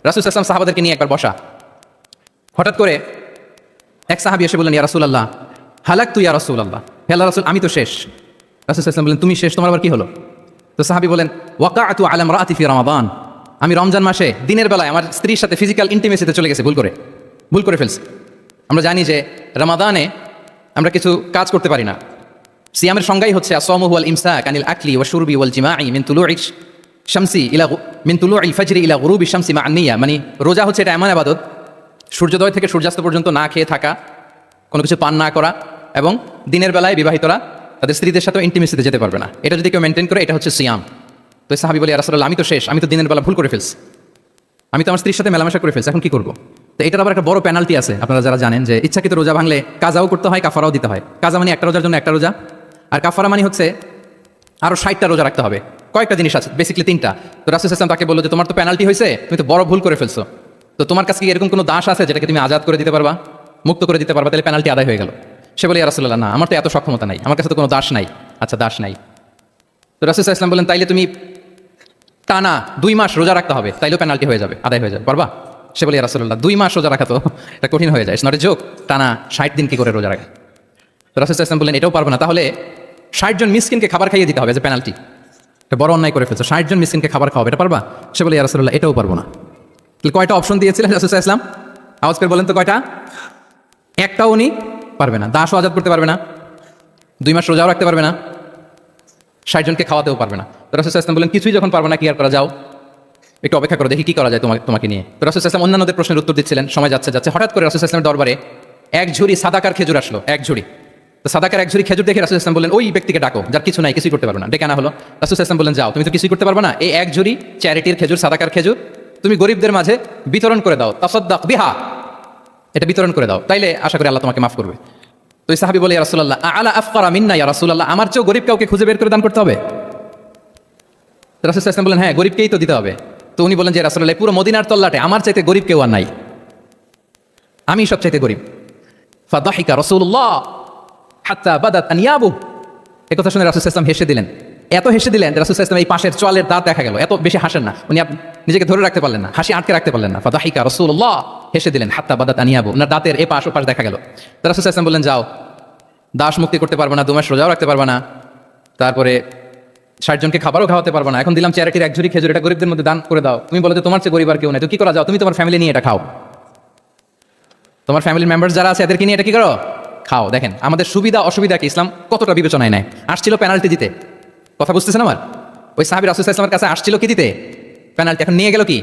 রাসূল সাল্লাল্লাহু আলাইহি ওয়াসাল্লাম সাহাবাদেরকে নিয়ে একবার বসা, হঠাৎ করে এক সাহাবী এসে বললেন, ইয়া রাসূলুল্লাহ হালাকতু ইয়া রাসূলুল্লাহ, হে আল্লাহর রাসূল আমি তো শেষ। রাসূল সাল্লাল্লাহু আলাইহি ওয়াসাল্লাম বললেন, তুমি শেষ, তোমার আবার কি হলো? তো সাহাবী বলেন, ওয়াকাআতু আলা ইমরাআতি ফি রমাদান, আমি রমজান মাসে দিনের বেলায় আমার স্ত্রীর সাথে ফিজিক্যাল ইন্টিমেসিতে চলে গেছে, ভুল করে ফেলছি। আমরা জানি যে রমাদানে আমরা কিছু কাজ করতে পারি না। সিয়ামের সংজ্ঞাই হচ্ছে আসওয়ামু ওয়াল ইমসাক আনিল আকলি ওয়া শুরবি ওয়াল জিমাই মিন তুলুইশ শামসি ইলা মিন তুলুইল ফাজরি ইলা গুরুবি শামসি মা আন-নিয়া, মানে রোজা হচ্ছে এটা এমন ইবাদত, সূর্যোদয় থেকে সূর্যাস্ত পর্যন্ত না খেয়ে থাকা, কোনো কিছু পান না করা, এবং দিনের বেলায় বিবাহিতরা তাদের স্ত্রীদের সাথে ইন্টিমেসিতে যেতে পারবে না। এটা যদি কেউ মেনটেন করে এটা হচ্ছে সিয়াম। তো সাহাবী বলে, ইয়া রাসূলুল্লাহ আমি তো শেষ, আমি তো দিনের বেলা ভুল করে ফেলছি, আমি তো আমার স্ত্রীর সাথে মেলামেশা করে ফেলছি, এখন কি করবো? তো এটার আবার একটা বড় পেনাল্টি আছে। আপনারা যারা জানেন যে ইচ্ছাকৃত রোজা ভাঙলে কাজাও করতে হয়, কাফারাও দিতে হয়। কাজা মানে একটা রোজার জন্য একটা রোজা, আর কাফারা মানে হচ্ছে আরও 60টা রোজা রাখতে হবে। কয়েকটা জিনিস আছে, বেসিক্যালি 3টা। তো রাসূল সাল্লাল্লাহু আলাইহি ওয়াসাল্লাম তাকে বললো যে তোমার তো পেনাল্টি হয়েছে, তুমি তো বড় ভুল করে ফেলছো, তো তোমার কাছে কি এরকম কোনো দাস আছে যেটাকে তুমি আজাদ করে দিতে পারবা, মুক্ত করে দিতে পারবা, তাহলে পেনাল্টি আদায় হয়ে গেল। সে বলে, ইয়া রাসূলুল্লাহ না, আমার তো এত সক্ষমতা নাই, আমার কাছে তো কোনো দাস নাই। আচ্ছা দাস নাই, তো রাসূল সাল্লাল্লাহু আলাইহি ওয়াসাল্লাম বলেন তাইলে তুমি টানা 2 মাস রোজা রাখতে হবে, তাইলেও পেনাল্টি হয়ে যাবে, আদায় হয়ে যাবে, পারবা? সে বলে, ইয়া রাসূলুল্লাহ 2 মাস রোজা রাখা তো এটা কঠিন হয়ে যায়, ইটস নট এ জোক, টানা 60 দিন কি করে রোজা রাখা? তো রাসূল সাল্লাল্লাহু আলাইহি ওয়াসাল্লাম বললেন এটাও পারবো না, তাহলে 60 জন মিসকিনকে খাবার খাইয়ে দিতে হবে যে পেনাল্টি, এটা বড় অন্যায় করে ফেলছো, 60 জন মিসকিনকে খাবার খাওয়াবে, এটা পারবা? সে বলে, ইয়া রাসূলুল্লাহ এটাও পারবো না। তাহলে কয়টা অপশন দিয়েছিলেন রাসূল সাল্লাল্লাহু আলাইহি ওয়াসাল্লাম? আওয়াজ করে বলেন তো কয়টা? একটাও উনি পারবে না, দাসও আজাদ করতে পারবে না, 2 মাস রোজাও রাখতে পারবে না, 60 জনকে খাওয়াতেও পারবে না। তো রাসূল সাল্লাল্লাহু আলাইহি ওয়াসাল্লাম বললেন কিছুই যখন পারবে না, কি আর করা, যাও একটু অপেক্ষা করো, দেখি কি করা যায় তোমাকে নিয়ে। তো রাসূল সাল্লাল্লাহু আলাইহি ওয়াসাল্লাম অন্যান্যদের প্রশ্নের উত্তর দিচ্ছিলেন, সময় যাচ্ছে, হঠাৎ করে রাসূল সাল্লাল্লাহু আলাইহি ওয়াসাল্লামের দরবারে এক ঝুড়ি সাদাকার খেজুর আসলো, এক ঝুড়ি। তো সাদাকার এক ঝুড়ি খেজুর দেখে রাসূল সাল্লাল্লাহু আলাইহি ওয়াসাল্লাম বললেন, ওই ব্যক্তিকে ডাকো যার কিছু নাই, কিছুই করতে পারবে না। ডেকে আনা হলো। রাসূল সাল্লাল্লাহু আলাইহি ওয়াসাল্লাম বললেন, যাও, তুমি তো কিছুই করতে পারবে না, এই এক ঝুড়ি চ্যারিটির খেজুর, সাদাকার খেজুর তুমি গরিবদের মাঝে বিতরণ করে দাও, তাসাদ্দাক বিহা, এটা বিতরণ করে দাও, তাইলে আশা করি আল্লাহ তোমাকে মাফ করবে। তো এই সাহাবী বলে, ইয়া রাসূলুল্লাহ আলা আফকারা মিন্না ইয়া রাসূলুল্লাহ, আমার চেয়েও গরিব কাউকে খুঁজে বের করে দান করতে হবে? রাসূল সাল্লাল্লাহু আলাইহি ওয়াসাল্লাম বললেন, হ্যাঁ গরিবকেই তো দিতে হবে। তো উনি বলেন যে রাসূলুল্লাহ পুরো মদিনার তল্লাটে আমার চাইতে গরিব কেউ আর নাই, আমি সবচাইতে গরিব। ফাদাহিকা রাসূলুল্লাহ হাত্তা বাদাত আনিয়াবু, এই কথা শুনে রাসূল সাল্লাল্লাহু আলাইহি ওয়াসাল্লাম হেসে দিলেন, এত হেসে দিলেন রাসূল সাল্লাল্লাহু আলাইহি ওয়াসাল্লাম এই পাশের চোয়ালের দাঁত দেখা গেল, এত বেশি হাসেন না উনি, নিজেকে ধরে রাখতে পারলেন না, হাসি আটকে রাখতে পারলেন না। ফাদাহিকা রাসূলুল্লাহ, হেসে দিলেন, হাত্তা বাদাত আনিয়াবু, ওনার দাঁতের এ পাশ ও পাশ দেখা গেল। তো রাসূল সাল্লাল্লাহু আলাইহি ওয়াসাল্লাম বললেন, যাও, দাস মুক্তি করতে পারবো না, 2 মাস রোজাও রাখতে পারবো না, তারপরে 60 জনকে খাবারও খাওয়াতে পারবো না, এখন দিলাম চ্যারিটির এক ঝুড়ি খেজুর, এটা গরিবদের মধ্যে দান করে দাও। তুমি বলো যে তোমার চেয়ে গরিব আর কেউ নাই, তো কি করা, যাও তুমি তোমার ফ্যামিলি নিয়ে এটা খাও, তোমার ফ্যামিলির মেম্বার্স যারা আছে এদেরকে নিয়ে এটা কি করো, খাও। দেখেন আমাদের সুবিধা অসুবিধাকে ইসলাম কতটা বিবেচনায় নেয়। আসছিল পেনাল্টি দিতে, কথা বুঝতেছেন আমার? ওই সাহাবী রাসূল সাল্লাল্লাহু আলাইহি ওয়াসাল্লামের কাছে আসছিল কি দিতে? পেনাল্টি। এখন নিয়ে গেল কি?